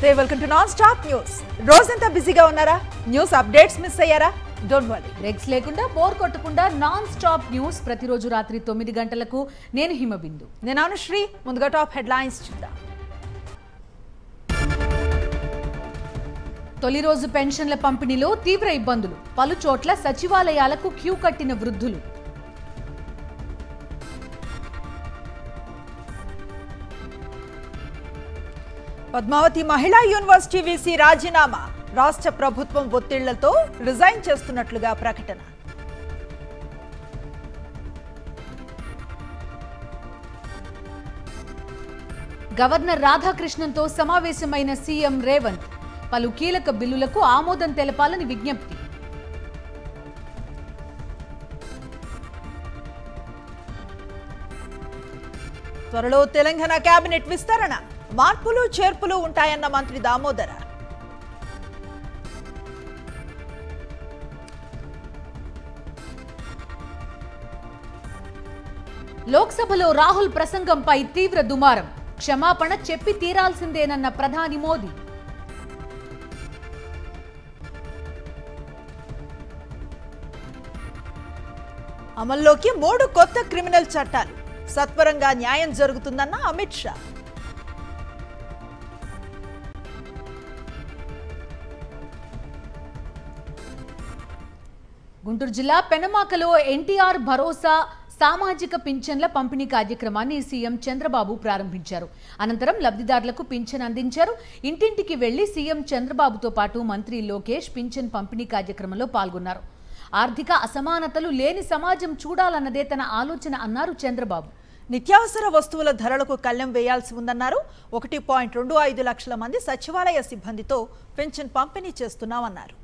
Welcome to non stop news. రోజంతా బిజీగా ఉన్నారా? న్యూస్ అప్డేట్స్ మిస్ అయ్యారా? డోంట్ వరీ, బ్రేక్స్ లేకుండా బోర్ కొట్టకుండా నాన్ స్టాప్ న్యూస్ ప్రతిరోజు రాత్రి 9 గంటలకు. నేను హిమబిందు, నేను అనుశ్రీ. ముందుగా టాప్ హెడ్లైన్స్ చూద్దాం. తొలి రోజు పెన్షన్ల పంపిణీలో తీవ్ర ఇబ్బందులు, పలు చోట్ల సచివాలయాలకు క్యూ కట్టిన వృద్ధులు. పద్మావతి మహిళా యూనివర్సిటీ వీసీ రాజీనామా, రాష్ట్ర ప్రభుత్వం ఒత్తిళ్లతో రిజైన్ చేస్తున్నట్లుగా ప్రకటన. గవర్నర్ రాధాకృష్ణన్తో సమావేశమైన సీఎం రేవంత్, పలు కీలక బిల్లులకు ఆమోదం తెలపాలని విజ్ఞప్తి. త్వరలో తెలంగాణ కేబినెట్ విస్తరణ, మార్పులు చేర్పులు ఉంటాయన్న మంత్రి దామోదర. లోక్సభలో రాహుల్ ప్రసంగంపై తీవ్ర దుమారం, క్షమాపణ చెప్పి తీరాల్సిందేనన్న ప్రధాని మోదీ. అమల్లోకి 3 కొత్త క్రిమినల్ చట్టాలు, సత్వరంగా న్యాయం జరుగుతుందన్న అమిత్ షా. గుంటూరు జిల్లా పెనమాకలో ఎన్టీఆర్ భరోసా సామాజిక పింఛన్ల పంపిణీ కార్యక్రమాన్ని సీఎం చంద్రబాబు ప్రారంభించారు. అనంతరం లబ్ధిదారులకు పింఛన్ అందించారు. ఇంటింటికి వెళ్లి సీఎం చంద్రబాబుతో పాటు మంత్రి లోకేష్ పింఛన్ పంపిణీ కార్యక్రమంలో పాల్గొన్నారు. ఆర్థిక అసమానతలు లేని సమాజం చూడాలన్నదే తన ఆలోచన అన్నారు చంద్రబాబు. నిత్యావసర వస్తువుల ధరలకు కళ్లెం వేయాల్సి ఉందన్నారు. 1.25 లక్షల మంది సచివాలయ సిబ్బందితో పెన్షన్ పంపిణీ చేస్తున్నామన్నారు.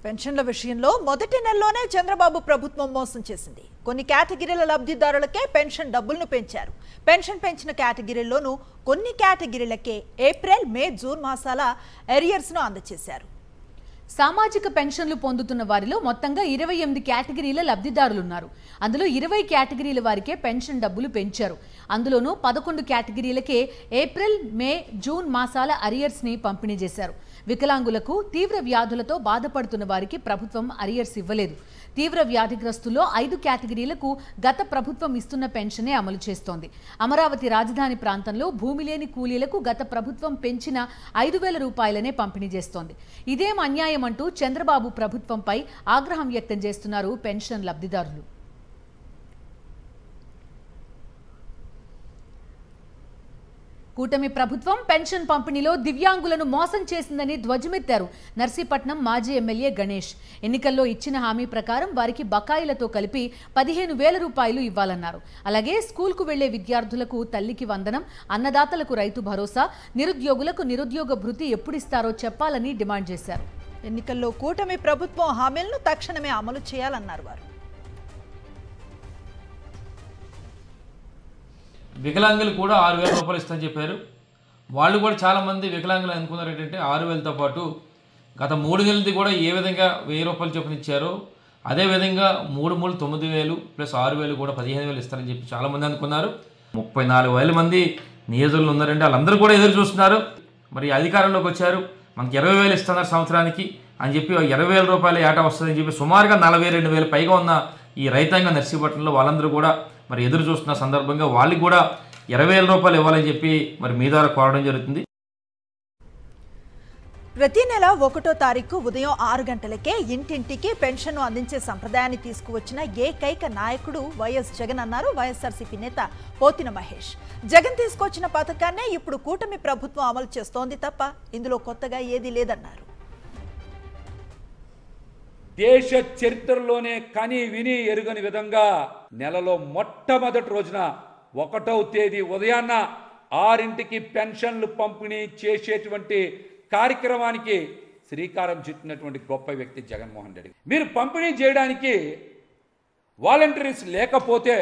పెన్షన్ల విషయంలో మొదటి నెలలోనే చంద్రబాబు ప్రభుత్వం మోసం చేసింది. కొన్ని కేటగిరీల లబ్ధిదారులకే పెన్షన్ డబ్బులను పెంచారు. పెన్షన్ పెంచిన కేటగిరీల్లోనూ కొన్ని కేటగిరీలకే ఏప్రిల్, మే, జూన్ మాసాల ఎరియర్స్ను అందజేశారు. సామాజిక పెన్షన్లు పొందుతున్న వారిలో మొత్తంగా 28 కేటగిరీల లబ్ధిదారులున్నారు. అందులో 20 కేటగిరీల వారికే పెన్షన్ డబ్బులు పెంచారు. అందులోనూ 11 కేటగిరీలకే ఏప్రిల్, మే, జూన్ మాసాల అరియర్స్ ని పంపిణీ చేశారు. వికలాంగులకు, తీవ్ర వ్యాధులతో బాధపడుతున్న వారికి ప్రభుత్వం అరియర్స్ ఇవ్వలేదు. తీవ్ర వ్యాధిగ్రస్తుల్లో 5 కేటగిరీలకు గత ప్రభుత్వం ఇస్తున్న పెన్షనే అమలు చేస్తోంది. అమరావతి రాజధాని ప్రాంతంలో భూమి లేని కూలీలకు గత ప్రభుత్వం పెంచిన 5,000 రూపాయలనే పంపిణీ చేస్తోంది. ఇదేం అన్యాయం అంటూ చంద్రబాబు ప్రభుత్వంపై ఆగ్రహం వ్యక్తం చేస్తున్నారు పెన్షన్ లబ్ధిదారులు. కూటమి ప్రభుత్వం పెన్షన్ పంపిణీలో దివ్యాంగులను మోసం చేసిందని ధ్వజమెత్తారు నర్సీపట్నం మాజీ ఎమ్మెల్యే గణేష్. ఎన్నికల్లో ఇచ్చిన హామీ ప్రకారం వారికి బకాయిలతో కలిపి 15,000 రూపాయలు ఇవ్వాలన్నారు. అలాగే స్కూల్కు వెళ్లే విద్యార్థులకు తల్లికి వందనం, అన్నదాతలకు రైతు భరోసా, నిరుద్యోగులకు నిరుద్యోగ భృతి ఎప్పుడిస్తారో చెప్పాలని డిమాండ్ చేశారు. ఎన్నికల్లో కూటమి ప్రభుత్వం హామీలను తక్షణమే అమలు చేయాలన్నారు వారు. వికలాంగులు కూడా 6,000 రూపాయలు ఇస్తామని చెప్పారు. వాళ్ళు కూడా చాలామంది వికలాంగులు అనుకున్నారు ఏంటంటే 6,000తో పాటు గత 3 నెలలది కూడా ఏ విధంగా 1,000 రూపాయలు చొప్పున ఇచ్చారో అదేవిధంగా 3 9,000 ప్లస్ 6,000 కూడా 15,000 ఇస్తారని చెప్పి చాలామంది అనుకున్నారు. 34,000 మంది నియోజకులు ఉన్నారండి. వాళ్ళందరూ కూడా ఎదురు చూస్తున్నారు. మరి అధికారంలోకి వచ్చారు, మనకి 20,000 ఇస్తున్నారు సంవత్సరానికి అని చెప్పి 20,000 రూపాయలు ఏటా వస్తుందని చెప్పి సుమారుగా 42,000 పైగా ఉన్న ఈ రైతాంగ నర్సీపట్నంలో వాళ్ళందరూ కూడా మరి ఎదురు చూస్తున్న సందర్భంగా వాళ్ళకి కూడా 20,000 రూపాయలు ఇవ్వాలని చెప్పి మరి మీ ద్వారా కోరడం జరుగుతుంది. ప్రతి నెల 1వ తారీఖు ఉదయం 6 గంటలకే ఇంటింటికి పెన్షన్ అందించే సంప్రదాయాన్ని తీసుకువచ్చిన ఏకైక నాయకుడు వైఎస్ జగన్ అన్నారు వైఎస్ఆర్సీపీ నేత పోతిన మహేష్. జగన్ తీసుకొచ్చిన పథకాన్నే ఇప్పుడు కూటమి ప్రభుత్వం అమలు చేస్తోంది తప్ప ఇందులో కొత్తగా ఏదీ లేదన్నారు. దేశ చరిత్రలోనే కని విని ఎరుగని విధంగా నెలలో మొట్టమొదటి రోజున 1వ తేదీ ఉదయాన్న 6ంటికి పెన్షన్లు పంపిణీ చేసేటువంటి కార్యక్రమానికి శ్రీకారం చుట్టినటువంటి గొప్ప వ్యక్తి జగన్మోహన్ రెడ్డి. మీరు పంపిణీ చేయడానికి వాలంటీర్స్ లేకపోతే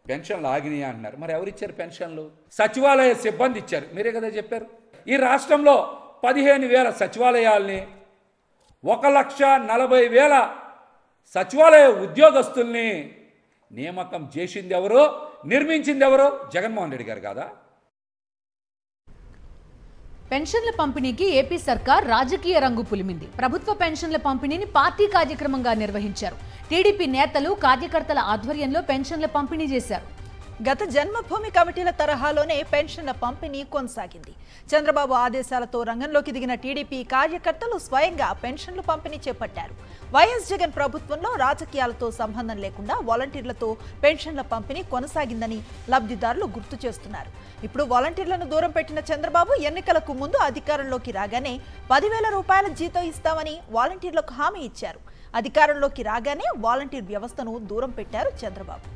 పెన్షన్లు ఆగినాయి అంటున్నారు. మరి ఎవరిచ్చారు పెన్షన్లు? సచివాలయ సిబ్బంది ఇచ్చారు. మీరే కదా చెప్పారు. ఈ రాష్ట్రంలో 15,000 సచివాలయాల్ని 1,40,000 సచివాలయ ఉద్యోగస్తుల్ని నియామకం చేసింది ఎవరో నిర్మించింది ఎవరు? జగన్మోహన్ రెడ్డి గారు కాదా? పెన్షన్ల పంపిణీకి ఏపీ సర్కార్ రాజకీయ రంగు పులిమింది. ప్రభుత్వ పెన్షన్ల పంపిణీని పార్టీ కార్యక్రమంగా నిర్వహించారు. టీడీపీ నేతలు కార్యకర్తల ఆధ్వర్యంలో పెన్షన్ల పంపిణీ చేశారు. గత జన్మభూమి కమిటీల తరహాలోనే పెన్షన్ల పంపిణీ కొనసాగింది. చంద్రబాబు ఆదేశాలతో రంగంలోకి దిగిన టీడీపీ కార్యకర్తలు స్వయంగా పెన్షన్లు పంపిణీ చేపట్టారు. వైఎస్ జగన్ ప్రభుత్వంలో రాజకీయాలతో సంబంధం లేకుండా వాలంటీర్లతో పెన్షన్ల పంపిణీ కొనసాగిందని లబ్ధిదారులు గుర్తు చేస్తున్నారు. ఇప్పుడు వాలంటీర్లను దూరం పెట్టిన చంద్రబాబు ఎన్నికలకు ముందు అధికారంలోకి రాగానే 10,000 రూపాయల జీతం ఇస్తామని వాలంటీర్లకు హామీ ఇచ్చారు. అధికారంలోకి రాగానే వాలంటీర్ వ్యవస్థను దూరం పెట్టారు చంద్రబాబు.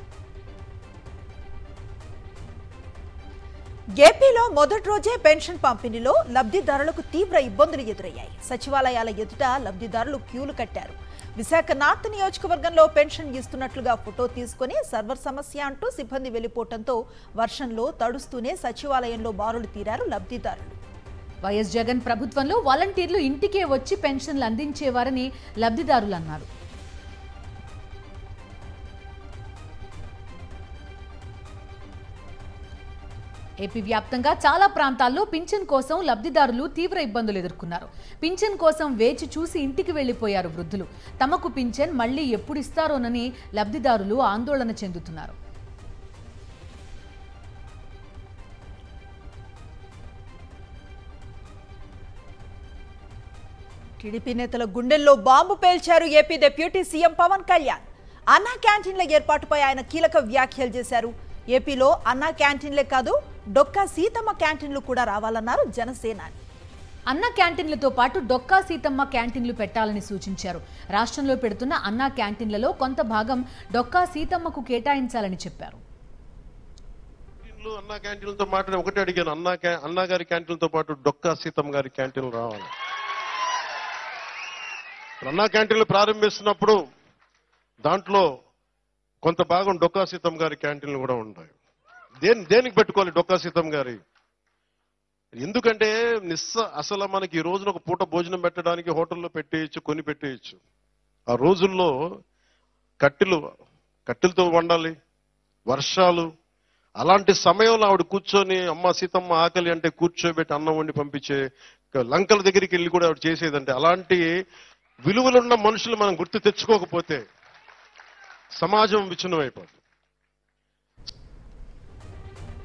ఏపీలో మొదటి రోజే పెన్షన్ పంపిణీలో లబ్ధిదారులకు తీవ్ర ఇబ్బందులు ఎదురయ్యాయి. సచివాలయాల ఎదుట లబ్ధిదారులు క్యూలు కట్టారు. విశాఖ నార్త్ నియోజకవర్గంలో పెన్షన్ ఇస్తున్నట్లుగా ఫోటో తీసుకుని సర్వర్ సమస్య అంటూ సిబ్బంది వెళ్లిపోవడంతో వర్షంలో తడుస్తూనే సచివాలయంలో బారులు తీరారు లబ్ధిదారులు. వైఎస్ జగన్ ప్రభుత్వంలో వాలంటీర్లు ఇంటికే వచ్చి పెన్షన్లు అందించేవారని లబ్ధిదారులు అన్నారు. ఏపీ వ్యాప్తంగా చాలా ప్రాంతాల్లో పింఛన్ కోసం లబ్ధిదారులు తీవ్ర ఇబ్బందులు ఎదుర్కొన్నారు. పింఛన్ కోసం వేచి చూసి ఇంటికి వెళ్లిపోయారు వృద్ధులు. తమకు పింఛన్ మళ్లీ ఎప్పుడు ఇస్తారోనని లబ్ధిదారులు ఆందోళన చెందుతున్నారు. టీడీపీ నేతల గుండెల్లో బాంబు పేల్చారు AP deputy CM Pawan Kalyan. అన్నా క్యాంటీన్ల ఏర్పాటుపై ఆయన కీలక వ్యాఖ్యలు చేశారు. ఏపీలో అన్నా క్యాంటీన్లే కాదు, డొక్కా సీతమ్మ క్యాంటీన్లు కూడా రావాలన్నారు జనసేనాని. అన్న క్యాంటీన్లతో పాటు డొక్కా సీతమ్మ క్యాంటీన్లు పెట్టాలని సూచించారు. రాష్ట్రంలో పెడుతున్న అన్నా క్యాంటీన్లలో కొంత భాగం డొక్కా సీతమ్మకు కేటాయించాలని చెప్పారు. అన్నా క్యాంటీన్లతో మాట్లాడి ఒకటే అడిగాను, అన్నా గారి క్యాంటీన్లతో పాటు డొక్కా సీతమ్మ గారి క్యాంటీన్లు రావాలి. అన్నా క్యాంటీన్లు ప్రారంభిస్తున్నప్పుడు దాంట్లో కొంత భాగం డొక్కా సీతమ్మ గారి క్యాంటీన్లు కూడా ఉంటాయి. దేనికి పెట్టుకోవాలి డొక్కా సీతమ్మ గారి? ఎందుకంటే అసలు మనకి ఈ రోజున ఒక పూట భోజనం పెట్టడానికి హోటల్లో పెట్టేయచ్చు, కొని పెట్టేయచ్చు. ఆ రోజుల్లో కట్టెలతో వండాలి, వర్షాలు. అలాంటి సమయంలో ఆవిడ కూర్చొని అమ్మ సీతమ్మ ఆకలి అంటే కూర్చోబెట్టి అన్నం వండి పంపించే లంకల దగ్గరికి వెళ్ళి కూడా ఆవిడ చేసేదంటే, అలాంటి విలువలున్న మనుషులు మనం గుర్తు తెచ్చుకోకపోతే సమాజం విచ్ఛిన్నమైపోతుంది.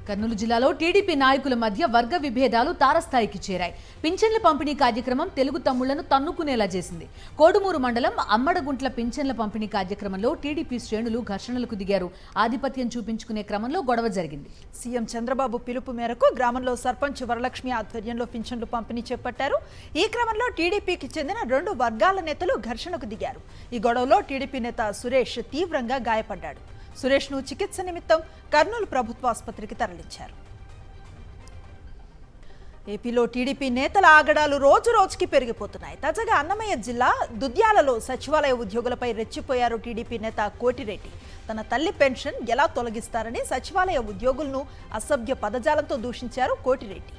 కర్నూలు జిల్లాలో టీడీపీ నాయకుల మధ్య వర్గ విభేదాలు తారస్థాయికి చేరాయి. పింఛన్ల పంపిణీ కార్యక్రమం తెలుగు తమ్ముళ్లను తన్నుకునేలా చేసింది. కోడుమూరు మండలం అమ్మడగుంట్ల పింఛన్ల పంపిణీ కార్యక్రమంలో టీడీపీ శ్రేణులు ఘర్షణలకు దిగారు. ఆధిపత్యం చూపించుకునే క్రమంలో గొడవ జరిగింది. సీఎం చంద్రబాబు పిలుపు మేరకు గ్రామంలో సర్పంచ్ వరలక్ష్మి ఆధ్వర్యంలో పింఛన్లు పంపిణీ చేపట్టారు. ఈ క్రమంలో టీడీపీకి చెందిన 2 వర్గాల నేతలు ఘర్షణకు దిగారు. ఈ గొడవలో టీడీపీ నేత సురేష్ తీవ్రంగా గాయపడ్డాడు. సురేష్ను చికిత్స నిమిత్తం కర్నూలు ప్రభుత్వ ఆసుపత్రికి తరలించారు. ఏపీలో టీడీపీ నేతల ఆగడాలు రోజు రోజుకి పెరిగిపోతున్నాయి. తాజాగా అన్నమయ్య జిల్లా దుద్యాలలో సచివాలయ ఉద్యోగులపై రెచ్చిపోయారు టీడీపీ నేత కోటిరెడ్డి. తన తల్లి పెన్షన్ ఎలా తొలగిస్తారని సచివాలయ ఉద్యోగులను అసభ్య పదజాలంతో దూషించారు కోటిరెడ్డి.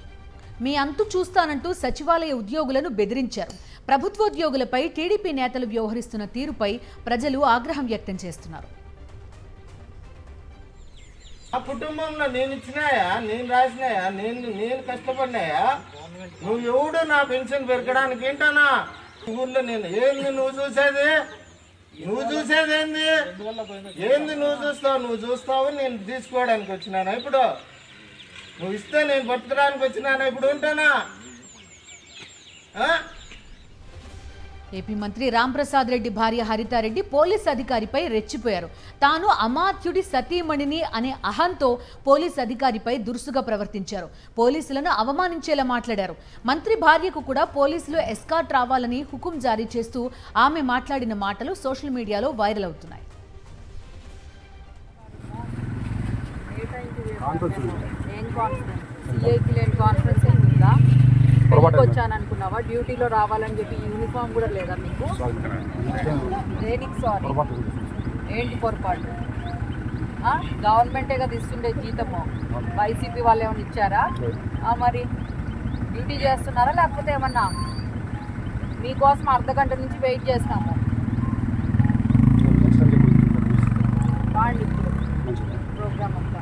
మీ అంతు చూస్తానంటూ సచివాలయ ఉద్యోగులను బెదిరించారు. ప్రభుత్వోద్యోగులపై టీడీపీ నేతలు వ్యవహరిస్తున్న తీరుపై ప్రజలు ఆగ్రహం వ్యక్తం చేస్తున్నారు. ఆ కుటుంబంలో నేను ఇచ్చినాయా, నేను రాసినాయా, నేను కష్టపడినాయా? నువ్వు ఎవడు నా పెన్షన్ పెరగడానికి ఏంటనా? ఊర్లో నేను ఏంది నువ్వు చూసేది? నువ్వు చూసేది ఏంది? నువ్వు చూస్తావు నేను తీసుకోవడానికి వచ్చినానా? ఇప్పుడు నువ్వు ఇస్తే నేను బతకడానికి వచ్చినానా? ఇప్పుడు ఉంటానా? ఏపీ మంత్రి రాంప్రసాద్ రెడ్డి భార్య హరితారెడ్డి పోలీస్ అధికారిపై రెచ్చిపోయారు. తాను అమాత్యుడి సతీమణిని అనే అహంతో పోలీస్ అధికారిపై దురుసుగా ప్రవర్తించారు. పోలీసులను అవమానించేలా మాట్లాడారు. మంత్రి భార్యకు కూడా పోలీసులు ఎస్కార్ట్ రావాలని హుకుం జారీ చేస్తూ ఆమె మాట్లాడిన మాటలు సోషల్ మీడియాలో వైరల్ అవుతున్నాయి. వచ్చాననుకున్నావా? డ్యూటీలో రావాలని చెప్పి యూనిఫామ్ కూడా లేదా మీకు? దేనికి సారీ? ఏంటి పొరపాటు? గవర్నమెంటే కదా ఇస్తుండే జీతము. వైసీపీ వాళ్ళు ఏమైనా ఇచ్చారా? మరి డ్యూటీ చేస్తున్నారా లేకపోతే ఏమన్నా? మీకోసం అర్ధగంట నుంచి వెయిట్ చేస్తాము. వాళ్ళు ఇప్పుడు ప్రోగ్రామ్ అంతా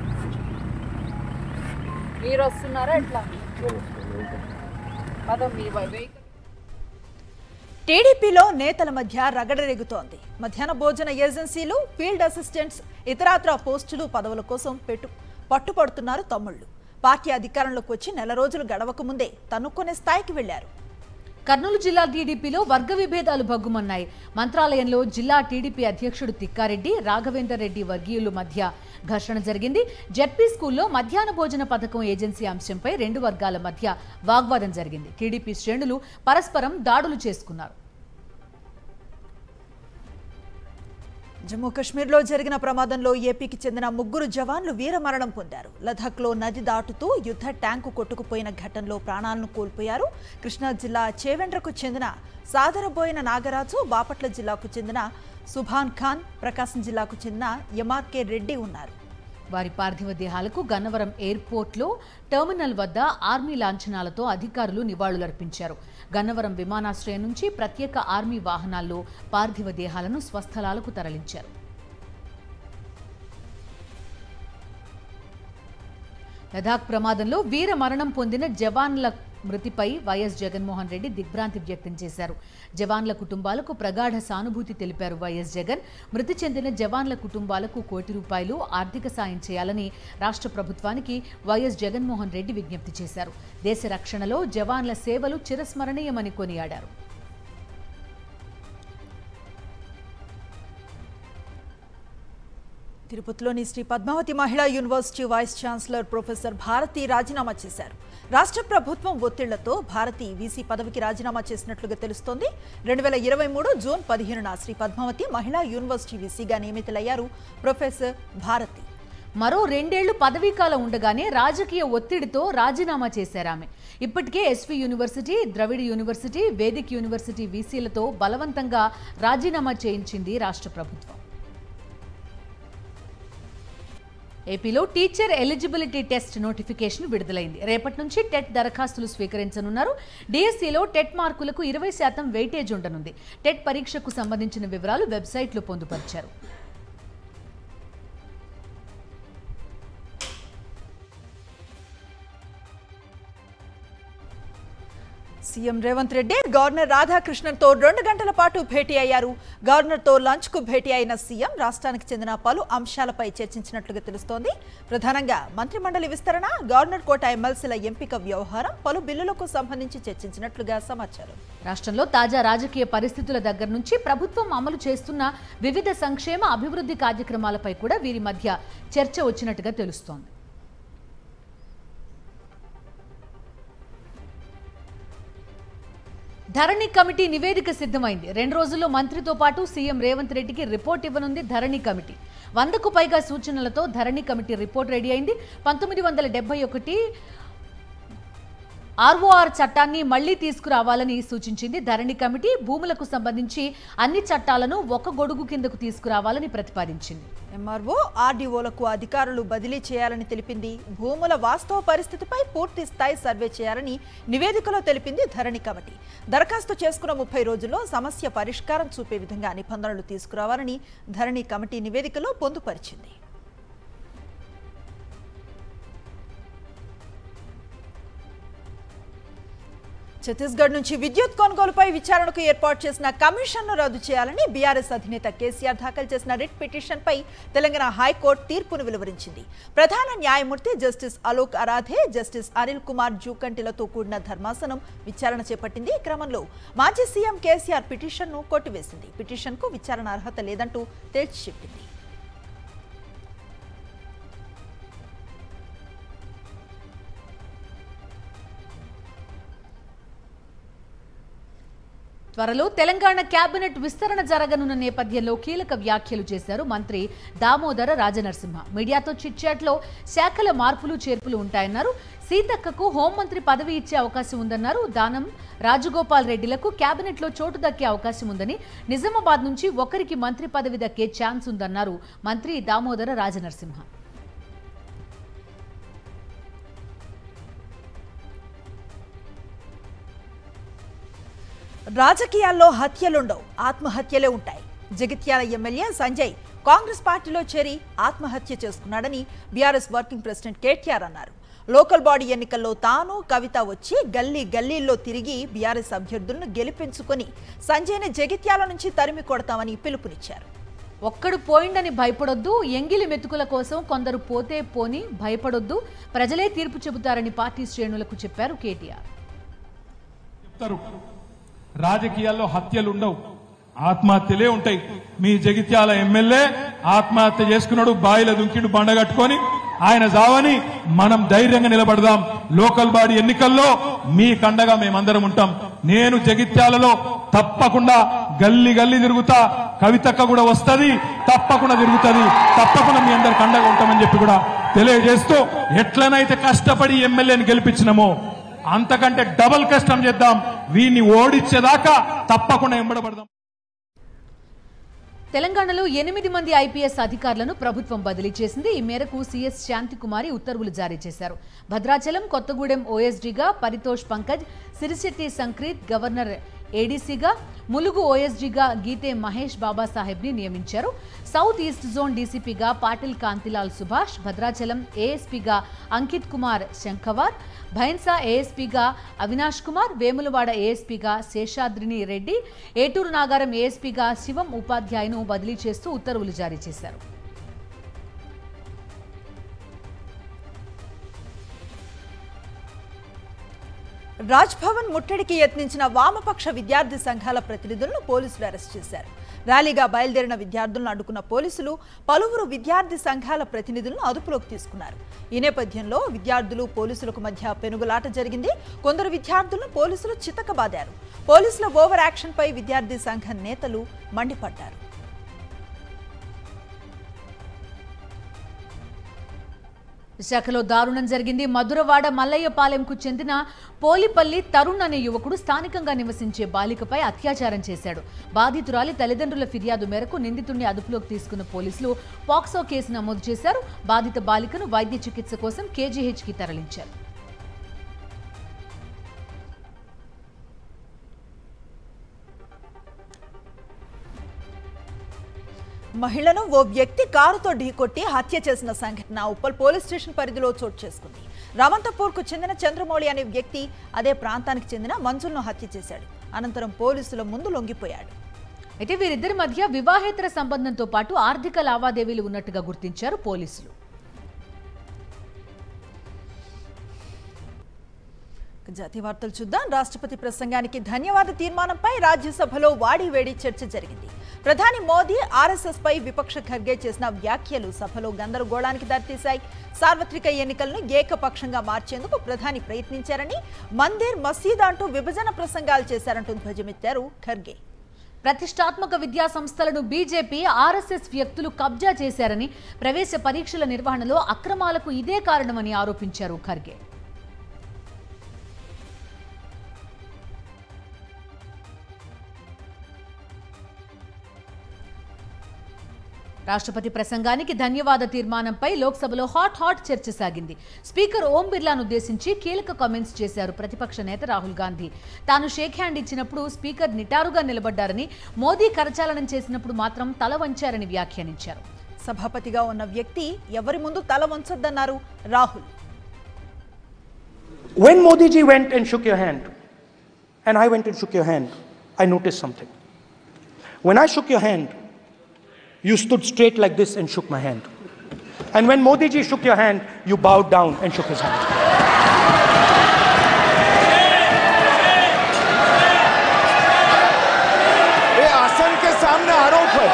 మీరు వస్తున్నారా ఎట్లా? పదో మీ వెహికల్. టీడీపీలో నేతల మధ్య రగడ రేగుతోంది. మధ్యాహ్న భోజన ఏజెన్సీలు, ఫీల్డ్ అసిస్టెంట్స్, ఇతరాత్ర పోస్టులు, పదవుల కోసం పట్టుపడుతున్నారు తమ్ముళ్లు. పార్టీ అధికారంలోకి వచ్చి నెల రోజులు గడవక ముందే తనుక్కునే స్థాయికి వెళ్లారు. కర్నూలు జిల్లా టీడీపీలో వర్గ విభేదాలు భగ్గుమన్నాయి. మంత్రాలయంలో జిల్లా టీడీపీ అధ్యక్షుడు తిక్కారెడ్డి, రాఘవేందర్ రెడ్డి వర్గీయుల మధ్య ఘర్షణ జరిగింది. జెడ్పీ స్కూల్లో మధ్యాహ్న భోజన పథకం ఏజెన్సీ అంశంపై రెండు వర్గాల మధ్య వాగ్వాదం జరిగింది. టీడీపీ శ్రేణులు పరస్పరం దాడులు చేసుకున్నారు. జమ్మూ కశ్మీర్లో జరిగిన ప్రమాదంలో ఏపీకి చెందిన 3 జవాన్లు వీరమరణం పొందారు. లదాఖ్లో నది దాటుతూ యుద్ధ ట్యాంకు కొట్టుకుపోయిన ఘటనలో ప్రాణాలను కోల్పోయారు. కృష్ణా జిల్లా చేవెండ్రకు చెందిన సాదరబోయిన నాగరాజు, బాపట్ల జిల్లాకు చెందిన సుభాన్ ఖాన్, ప్రకాశం జిల్లాకు చెందిన ఎంఆర్కే రెడ్డి ఉన్నారు. వారి పార్థివ దేహాలకు గన్నవరం ఎయిర్పోర్ట్లో టెర్మినల్ వద్ద ఆర్మీ లాంఛనాలతో అధికారులు నివాళులర్పించారు. గన్నవరం విమానాశ్రయం నుంచి ప్రత్యేక ఆర్మీ వాహనాల్లో పార్థివ దేహాలను స్వస్థలాలకు తరలించారు. లదాఖ్ ప్రమాదంలో వీర మరణం పొందిన జవాన్ల మృతిపై వైఎస్ జగన్మోహన్ రెడ్డి దిగ్భ్రాంతి వ్యక్తం చేశారు. జవాన్ల కుటుంబాలకు ప్రగాఢ సానుభూతి తెలిపారు వైఎస్ జగన్. మృతి చెందిన జవాన్ల కుటుంబాలకు ₹1 కోటి ఆర్థిక సాయం చేయాలని రాష్ట్ర ప్రభుత్వానికి వైఎస్ జగన్మోహన్ రెడ్డి విజ్ఞప్తి చేశారు. దేశ రక్షణలో జవాన్ల సేవలు చిరస్మరణీయమని కొనియాడారు. తిరుపతిలోని Sri Padmavati Mahila university vice chancellor professor Bharathi రాజీనామా చేశారు. రాష్ట్ర ప్రభుత్వం ఒత్తిళ్లతో భారతి వీసీ పదవికి రాజీనామా చేసినట్లుగా తెలుస్తోంది. 2023 జూన్ 15న శ్రీ పద్మావతి మహిళా యూనివర్సిటీ వీసీగా నియమితులయ్యారు ప్రొఫెసర్ భారతి. మరో 2 ఏళ్లు పదవీకాలం ఉండగానే రాజకీయ ఒత్తిడితో రాజీనామా చేశారామె. ఇప్పటికే ఎస్వి యూనివర్సిటీ, ద్రవిడ యూనివర్సిటీ, వేదిక్ యూనివర్సిటీ వీసీలతో బలవంతంగా రాజీనామా చేయించింది రాష్ట్ర ప్రభుత్వం. ఏపీలో టీచర్ ఎలిజిబిలిటీ టెస్ట్ నోటిఫికేషన్ విడుదలైంది. రేపటి నుంచి టెట్ దరఖాస్తులు స్వీకరించనున్నారు. డిఎస్సిలో టెట్ మార్కులకు 20% వెయిటేజ్ ఉండనుంది. టెట్ పరీక్షకు సంబంధించిన వివరాలు వెబ్సైట్లో పొందుపరిచారు. సీఎం రేవంత్ రెడ్డి గవర్నర్ రాధాకృష్ణన్తో 2 గంటల పాటు భేటీ అయ్యారు. గవర్నర్తో లంచ్కు భేటీ అయిన సీఎం రాష్ట్రానికి చెందిన పలు అంశాలపై చర్చించినట్లుగా తెలుస్తోంది. ప్రధానంగా మంత్రిమండలి విస్తరణ, గవర్నర్ కోట ఎమ్మెల్సీల ఎంపిక వ్యవహారం, పలు బిల్లులకు సంబంధించి చర్చించినట్లుగా సమాచారం. రాష్ట్రంలో తాజా రాజకీయ పరిస్థితుల దగ్గర నుంచి ప్రభుత్వం అమలు చేస్తున్న వివిధ సంక్షేమ అభివృద్ధి కార్యక్రమాలపై కూడా వీరి మధ్య చర్చ వచ్చినట్టుగా తెలుస్తోంది. ధరణి కమిటీ నివేదిక సిద్ధమైంది. 2 రోజుల్లో మంత్రితో పాటు సీఎం రేవంత్ రెడ్డికి రిపోర్ట్ ఇవ్వనుంది ధరణి కమిటీ. 100కు పైగా సూచనలతో ధరణి కమిటీ రిపోర్ట్ రెడీ అయింది. 1971 ఆర్ఓఆర్ చట్టాన్ని మళ్లీ తీసుకురావాలని సూచించింది ధరణి కమిటీ. భూములకు సంబంధించి అన్ని చట్టాలను ఒక గొడుగు కిందకు తీసుకురావాలని ప్రతిపాదించింది. ఎంఆర్ఓ, ఆర్డీఓలకు అధికారులు బదిలీ చేయాలని తెలిపింది. భూముల వాస్తవ పరిస్థితిపై పూర్తి స్థాయి సర్వే చేయాలని నివేదికలో తెలిపింది ధరణి కమిటీ. దరఖాస్తు చేసుకున్న 30 రోజుల్లో సమస్య పరిష్కారం చూపే విధంగా నిబంధనలు తీసుకురావాలని ధరణి కమిటీ నివేదికలో పొందుపరిచింది. ఛత్తీస్గఢ్ నుంచి విద్యుత్ కొనుగోలుపై విచారణకు ఏర్పాటు చేసిన కమిషన్ను రద్దు చేయాలని బీఆర్ఎస్ అధినేత కేసీఆర్ దాఖలు చేసిన రిట్ పిటిషన్పై తెలంగాణ హైకోర్టు తీర్పును వెలువరించింది. ప్రధాన న్యాయమూర్తి జస్టిస్ అలోక్ అరాధే, జస్టిస్ అనిల్ కుమార్ జూకంటిలతో కూడిన ధర్మాసనం విచారణ చేపట్టింది. ఈ క్రమంలో మాజీ సీఎం కేసీఆర్ పిటిషన్ను కొట్టివేసింది. పిటిషన్కు విచారణ అర్హత లేదంటూ తేల్చి చెప్పింది. త్వరలో తెలంగాణ కేబినెట్ విస్తరణ జరగనున్న నేపథ్యంలో కీలక వ్యాఖ్యలు చేశారు మంత్రి దామోదర రాజనరసింహ. మీడియాతో చిట్చాట్లో శాఖల మార్పులు చేర్పులు ఉంటాయన్నారు. సీతక్కకు హోంమంత్రి పదవి ఇచ్చే అవకాశం ఉందన్నారు. దానం రాజగోపాల్ రెడ్డిలకు కేబినెట్లో చోటు దక్కే అవకాశం ఉందని, నిజామాబాద్ నుంచి ఒకరికి మంత్రి పదవి దక్కే ఛాన్స్ ఉందన్నారు మంత్రి దామోదర రాజనరసింహ. రాజకీయాల్లో హత్యలుండవు, ఆత్మహత్యలే ఉంటాయి. జగిత్యాల ఎమ్మెల్యే సంజయ్ కాంగ్రెస్ పార్టీలో చేరి ఆత్మహత్య చేసుకున్నాడని బీఆర్ఎస్ వర్కింగ్ ప్రెసిడెంట్ కేటీఆర్ అన్నారు. లోకల్ బాడీ ఎన్నికల్లో తాను కవిత వచ్చి గల్లీల్లో తిరిగి బీఆర్ఎస్ అభ్యర్థులను గెలిపించుకొని సంజయ్ని జగిత్యాల నుంచి తరిమి కొడతామని పిలుపునిచ్చారు. ఒక్కడు పోయిండని భయపడొద్దు, ఎంగిలి మెతుకుల కోసం కొందరు పోతే పోని భయపడొద్దు, ప్రజలే తీర్పు చెబుతారని పార్టీ శ్రేణులకు చెప్పారు కేటీఆర్. రాజకీయాల్లో హత్యలుండవు, ఆత్మహత్యలే ఉంటాయి. మీ జగిత్యాల ఎమ్మెల్యే ఆత్మహత్య చేసుకున్నాడు, బాయిల దుంకిడు బండ కట్టుకొని. ఆయన జావని మనం ధైర్యంగా నిలబడదాం. లోకల్ బాడీ ఎన్నికల్లో మీ కండగా మేమందరం ఉంటాం. నేను జగిత్యాలలో తప్పకుండా గల్లీ తిరుగుతా, కవితక్క కూడా వస్తుంది, తప్పకుండా తిరుగుతుంది, తప్పకుండా మీ అందరి కండగా ఉంటామని చెప్పి కూడా తెలియజేస్తూ, ఎట్లనైతే కష్టపడి ఎమ్మెల్యేని గెలిపించినామో అంతకంటే డబల్ కష్టం చేద్దాం. వీడిని ఓడించేదాకా తప్పకుండా ఎంబడబడదాం. తెలంగాణలో 8 మంది ఐపీఎస్ అధికారులను ప్రభుత్వం బదిలీ చేసింది. ఈ మేరకు సీఎస్ శాంతికుమారి ఉత్తర్వులు జారీ చేశారు. భద్రాచలం, కొత్తగూడెం ఓఎస్డీగా పరితోష్ పంకజ్, సిరిశెట్టి సంక్రీత్ గవర్నర్ ఏడీసీగా, ములుగు ఓఎస్డీగా గీతే మహేష్ బాబాసాహెబ్ని నియమించారు. సౌత్ ఈస్ట్ జోన్ డీసీపీగా పాటిల్ కాంతిలాల్ సుభాష్, భద్రాచలం ఏఎస్పీగా అంకిత్ కుమార్ శంఖవార్, భైన్సా ఏఎస్పీగా అవినాష్ కుమార్, వేములవాడ ఏఎస్పీగా శేషాద్రిని రెడ్డి, ఏటూరు నాగారం ఏఎస్పీగా శివం ఉపాధ్యాయను బదిలీ చేస్తూ ఉత్తర్వులు జారీ చేశారు. రాజ్భవన్ ముట్టడికి యత్నించిన వామపక్ష విద్యార్థి సంఘాల ప్రతినిధులను పోలీసులు అరెస్ట్ చేశారు. ర్యాలీగా బయలుదేరిన విద్యార్థులను అడ్డుకున్న పోలీసులు పలువురు విద్యార్థి సంఘాల ప్రతినిధులను అదుపులోకి తీసుకున్నారు. ఈ నేపథ్యంలో విద్యార్థులు పోలీసులకు మధ్య పెనుగులాట జరిగింది. కొందరు విద్యార్థులను పోలీసులు చితకబాదారు. పోలీసుల ఓవర్ యాక్షన్ పై విద్యార్థి సంఘ నేతలు మండిపడ్డారు. విశాఖలో దారుణం జరిగింది. మధురవాడ మల్లయ్యపాలెంకు చెందిన పోలిపల్లి తరుణ్ అనే యువకుడు స్థానికంగా నివసించే బాలికపై అత్యాచారం చేశాడు. బాధితురాలి తల్లిదండ్రుల ఫిర్యాదు మేరకు నిందితుడిని అదుపులోకి తీసుకున్న పోలీసులు పాక్సో కేసు నమోదు చేశారు. బాధిత బాలికను వైద్య చికిత్స కోసం కేజీహెచ్కి తరలించారు. మహిళను ఓ వ్యక్తి కారుతో ఢీకొట్టి హత్య చేసిన సంఘటన ఉప్పల్ పోలీస్ స్టేషన్ పరిధిలో చోటు చేసుకుంది. రామంతపూర్కు చెందిన చంద్రమౌళి అనే వ్యక్తి అదే ప్రాంతానికి చెందిన మంజులను హత్య చేశాడు. అనంతరం పోలీసుల ముందు లొంగిపోయాడు. అయితే వీరిద్దరి మధ్య వివాహేతర సంబంధంతో పాటు ఆర్థిక లావాదేవీలు ఉన్నట్టుగా గుర్తించారు పోలీసులు. జాతీయ వార్తలు చూద్దాం. రాష్ట్రపతి ప్రసంగానికి ధన్యవాద తీర్మానంపై రాజ్యసభలో వాడివేడి చర్చ జరిగింది. ప్రధాని మోదీ ఆర్ఎస్ఎస్ పై విపక్ష ఖర్గే చేసిన వ్యాఖ్యలు సభలో గందరగోళానికి దారితీశాయి. సార్వత్రిక ఎన్నికలను ఏకపక్షంగా మార్చేందుకు ప్రధాని ప్రయత్నించారని, మందిర్ మసీద్ అంటూ విభజన ప్రసంగాలు చేశారంటూ ధ్వజమెత్తారు ఖర్గే. ప్రతిష్టాత్మక విద్యా సంస్థలను బీజేపీ, ఆర్ఎస్ఎస్ వ్యక్తులు కబ్జా చేశారని, ప్రవేశ పరీక్షల నిర్వహణలో అక్రమాలకు ఇదే కారణమని ఆరోపించారు ఖర్గే. రాష్ట్రపతి ప్రసంగానికి ధన్యవాద తీర్మానంపై లోక్సభలో హాట్ చర్చ సాగింది. స్పీకర్ ఓం బిర్లాను ఉద్దేశించి కీలక కామెంట్స్ చేశారు ప్రతిపక్ష నేత రాహుల్ గాంధీ. తాను షేక్ హ్యాండ్ ఇచ్చినప్పుడు స్పీకర్ నిటారుగా నిలబడ్డారని, మోదీ కరచాలనం చేసినప్పుడు మాత్రం తల వంచారని వ్యాఖ్యానించారు. సభాపతిగా ఉన్న వ్యక్తి ఎవరి ముందు తల వంచొద్దన్నారు Rahul. When Modi ji went and shook your hand, and I went and shook your hand, I noticed something. When I shook your hand, you stood straight like this and shook my hand. And when Modi ji shook your hand, you bowed down and shook his hand. ये आसन के सामने आरोप है,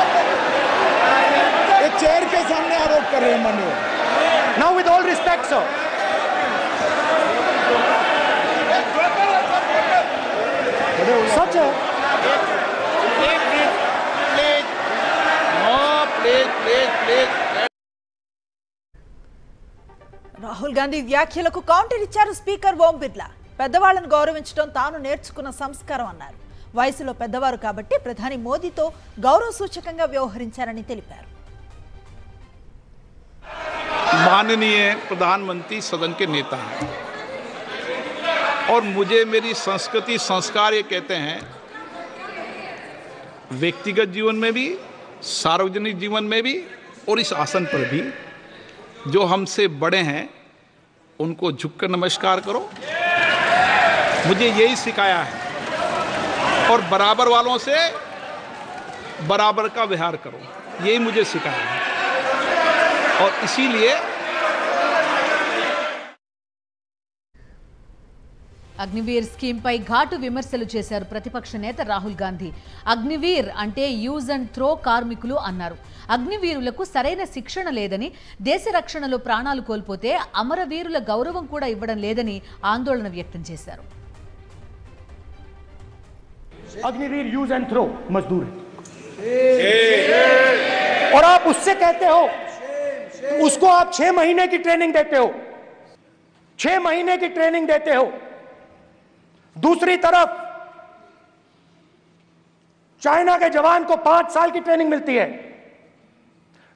ये chair के सामने आरोप कर रहे हैं माननीय. Now with all respect, sir. Such a Rahul Gandhi వ్యాఖ్యలకు కౌంటర్ ఇచ్చారు స్పీకర్ ఓం బిర్లా. పెద్దవాళ్లను గౌరవించడం తాను నేర్చుకున్న సంస్కారం అన్నారు. వయసులో పెద్దవారు కాబట్టి ప్రధాని మోదీతో గౌరవ సూచకంగా వ్యవహరించారని తెలిపారు. माननीय प्रधानमंत्री सदन के नेता हैं और मुझे मेरी संस्कृति संस्कार ये कहते हैं, व्यक्तिगत जीवन में भी, सार्वजनिक जीवन में भी और इस आसन पर भी जो हमसे बड़े हैं उनको झुककर नमस्कार करो। मुझे यही सिखाया है, और बराबर वालों से बराबर का व्यवहार करो, यही मुझे सिखाया है। और इसीलिए అగ్నివీర్ స్కీమ్పై ఘాటు విమర్శలు చేశారు ప్రతిపక్ష నేత రాహుల్ గాంధీ. అగ్నివీర్ అంటే యూజ్ అండ్ త్రో కార్మికులు అన్నారు. అగ్నివీరులకు సరైన శిక్షణ లేదని, దేశ రక్షణలో ప్రాణాలు కోల్పోతే అమరవీరుల గౌరవం కూడా ఇవ్వడం లేదని ఆందోళన వ్యక్తం చేశారు. अग्निवीर यूज एंड थ्रो मजदूर है, और आप उससे कहते हो, उसको आप 6 महीने की ट्रेनिंग देते हो, 6 महीने की ट्रेनिंग देते हो। दूसरी तरफ चाइना के जवान को 5 साल की ट्रेनिंग मिलती है,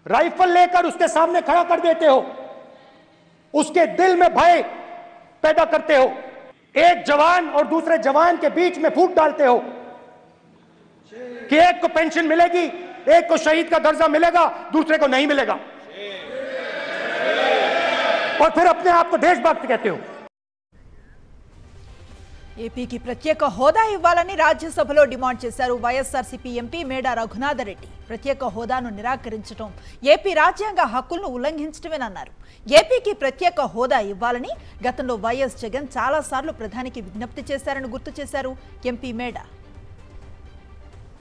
राइफल लेकर उसके सामने खड़ा कर देते हो, उसके दिल में भय पैदा करते हो, एक जवान और दूसरे जवान के बीच में फूट डालते हो कि एक को पेंशन मिलेगी, एक को शहीद का दर्जा मिलेगा, दूसरे को नहीं मिलेगा, और फिर अपने आप को देशभक्त कहते हो। ఏపీకి ప్రత్యేక హోదా ఇవ్వాలని రాజ్యసభలో డిమాండ్ చేశారు వైఎస్ఆర్సీపీ ఎంపీ మేడా రఘునాథరెడ్డి. ప్రత్యేక హోదాను నిరాకరించడం ఏపీ రాజ్యాంగ హక్కులను ఉల్లంఘించడమేనన్నారు. ఏపీకి ప్రత్యేక హోదా ఇవ్వాలని గతంలో వైఎస్ జగన్ చాలాసార్లు ప్రధానికి విజ్ఞప్తి చేశారని గుర్తు చేశారు MP Meda.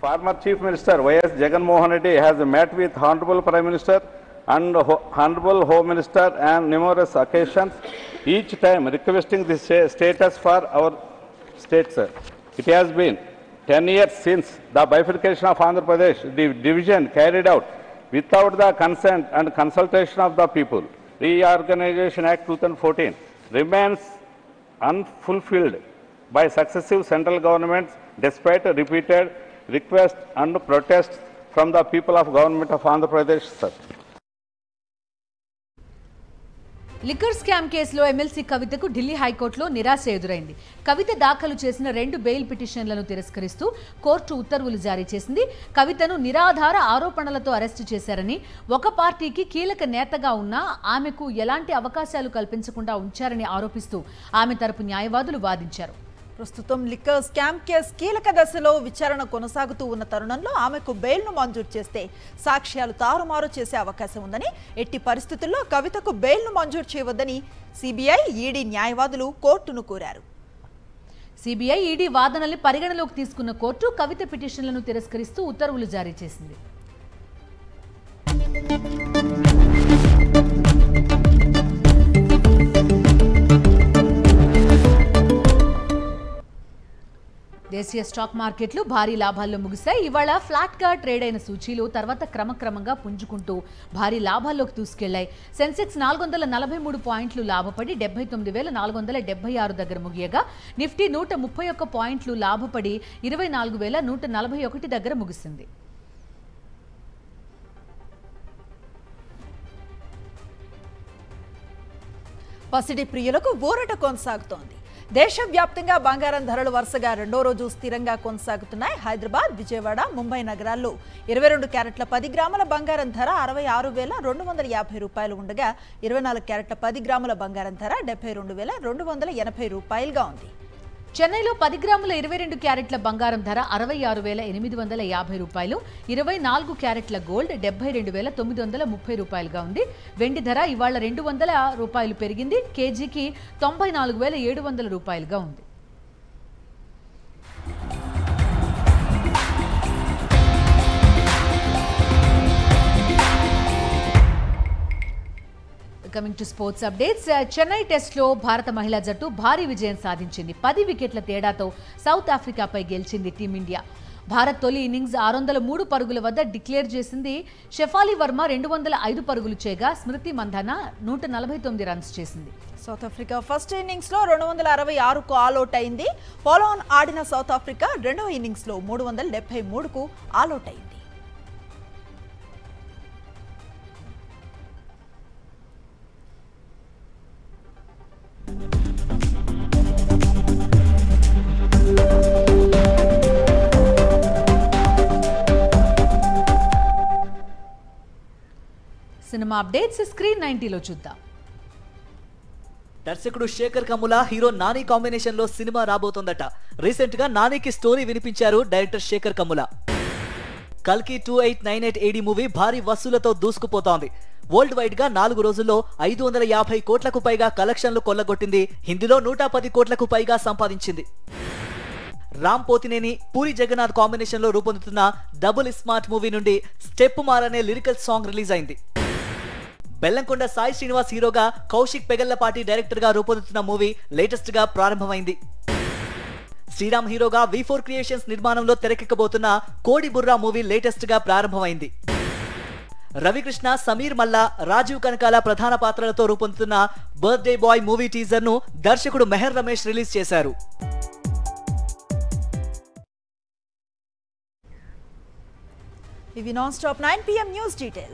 Former Chief Minister Y.S. Jagan Mohan Reddy has met with Honorable Prime Minister and Honorable Home Minister on numerous occasions, each time requesting this status for our state, sir. It has been 10 years since the bifurcation of Andhra Pradesh, the division carried out without the consent and consultation of the people. Reorganization Act 2014 remains unfulfilled by successive central governments despite repeated requests and protests from the people of government of Andhra Pradesh, sir. Liquor scam కేసులో MLC కవితకు ఢిల్లీ హైకోర్టులో నిరాశ ఎదురైంది. కవిత దాఖలు చేసిన 2 bail పిటిషన్లను తిరస్కరిస్తూ court ఉత్తర్వులు జారీ చేసింది. కవితను నిరాధార ఆరోపణలతో అరెస్టు చేశారని, ఒక పార్టీకి కీలక నేతగా ఉన్నా ఆమెకు ఎలాంటి అవకాశాలు కల్పించకుండా ఉంచారని ఆరోపిస్తూ ఆమె తరపు న్యాయవాదులు వాదించారు. ప్రస్తుతం లిక్కర్ స్కామ్ కేసు కీలక దశలో విచారణ కొనసాగుతూ ఉన్న తరుణంలో ఆమెకు బెయిల్ను మంజూరు చేస్తే సాక్ష్యాలు తారుమారు చేసే అవకాశం ఉందని, ఎట్టి పరిస్థితుల్లో కవితకు బెయిల్ను మంజూరు చేయవద్దని సిబిఐ, ఈడీ న్యాయవాదులు కోర్టును కోరారు. సిబిఐ, ఈడీ వాదనల్ని పరిగణలోకి తీసుకున్న కోర్టు కవిత పిటిషన్లను తిరస్కరిస్తూ ఉత్తర్వులు జారీ చేసింది. దేశీయ స్టాక్ మార్కెట్లు భారీ లాభాల్లో ముగిశాయి. ఇవాళ ఫ్లాట్ గా ట్రేడ్ అయిన సూచీలు తర్వాత క్రమక్రమంగా పుంజుకుంటూ భారీ లాభాల్లోకి దూసుకెళ్లాయి. సెన్సెక్స్ 443 పాయింట్లు లాభపడి 79,476 దగ్గర ముగియగా, నిఫ్టీ 131 పాయింట్లు లాభపడి 24,141 దగ్గర ముగిసింది. పసిడి ప్రియులకు ఊరట కొనసాగుతోంది. దేశవ్యాప్తంగా బంగారం ధరలు వరుసగా 2వ రోజు స్థిరంగా కొనసాగుతున్నాయి. హైదరాబాద్, విజయవాడ, ముంబై నగరాల్లో 22 క్యారెట్ల 10 గ్రాముల బంగారం ధర 66,250 రూపాయలు ఉండగా, 24 క్యారెట్ల 10 గ్రాముల బంగారం ధర 72,280 రూపాయలుగా ఉంది. చెన్నైలో 10 గ్రాముల 22 క్యారెట్ల బంగారం ధర 66,850 రూపాయలు, 24 క్యారెట్ల గోల్డ్ 72,930 రూపాయలుగా ఉంది. వెండి ధర ఇవాళ 200 రూపాయలు పెరిగింది, కేజీకి 94,700 రూపాయలుగా ఉంది. Coming to sports updates. Chennai టెస్ట్లో భారత మహిళా జట్టు భారీ విజయం సాధించింది. 10 వికెట్ల తేడాతో సౌత్ ఆఫ్రికాపై గెలిచింది టీమిండియా. భారత్ తొలి ఇన్నింగ్స్ 603 పరుగుల వద్ద డిక్లేర్ చేసింది. షెఫాలి వర్మ 205 పరుగులు చేయగా, స్మృతి మంధాన 149 రన్స్ చేసింది. సౌత్ ఆఫ్రికా ఫస్ట్ ఇన్నింగ్స్ లో 266కు ఆల్అౌట్ అయింది. ఫాలోఆన్ ఆడిన సౌత్ ఆఫ్రికా రెండవ ఇన్నింగ్స్ లో 373కు ఆల్అౌట్ అయింది. సినిమా అప్డేట్స్ స్క్రీన్ 90లో చూద్దాం. దర్శకుడు శేఖర్ కమ్ముల హీరో నాని కాంబినేషన్ లో సినిమా రాబోతోందట. రీసెంట్ గా నానికి స్టోరీ వినిపించారు డైరెక్టర్ శేఖర్ కమ్ముల. కల్కి 2898 AD మూవీ భారీ వసూలతో దూసుకుపోతోంది. వరల్డ్ వైడ్ గా 4 రోజుల్లో 550 కోట్లకు పైగా కలెక్షన్లు కొల్లగొట్టింది. హిందీలో 110 కోట్లకు పైగా సంపాదించింది. రామ్ పోతినేని పూరి జగన్నాథ్ కాంబినేషన్ లో రూపొందుతున్న డబుల్ స్మార్ట్ మూవీ నుండి స్టెప్ మారనే లిరికల్ సాంగ్ రిలీజ్ అయింది. బెల్లంకొండ సాయి శ్రీనివాస్ హీరోగా కౌశిక్ పెగల్లపాటి డైరెక్టర్ గా రూపొందుతున్న మూవీ లేటెస్ట్ గా ప్రారంభమైంది. శ్రీరామ్ హీరోగా V4 క్రియేషన్స్ నిర్మాణంలో తెరకెక్కబోతున్న కోడి బుర్రా మూవీ లేటెస్ట్ గా ప్రారంభమైంది. రవికృష్ణ, సమీర్ మల్లా, రాజీవ్ కనకాల ప్రధాన పాత్రలతో రూపొందుతున్న బర్త్డే బాయ్ మూవీ టీజర్ ను దర్శకుడు మెహర్ రమేష్ రిలీజ్ చేశారు. ఇవి non stop 9 PM news details.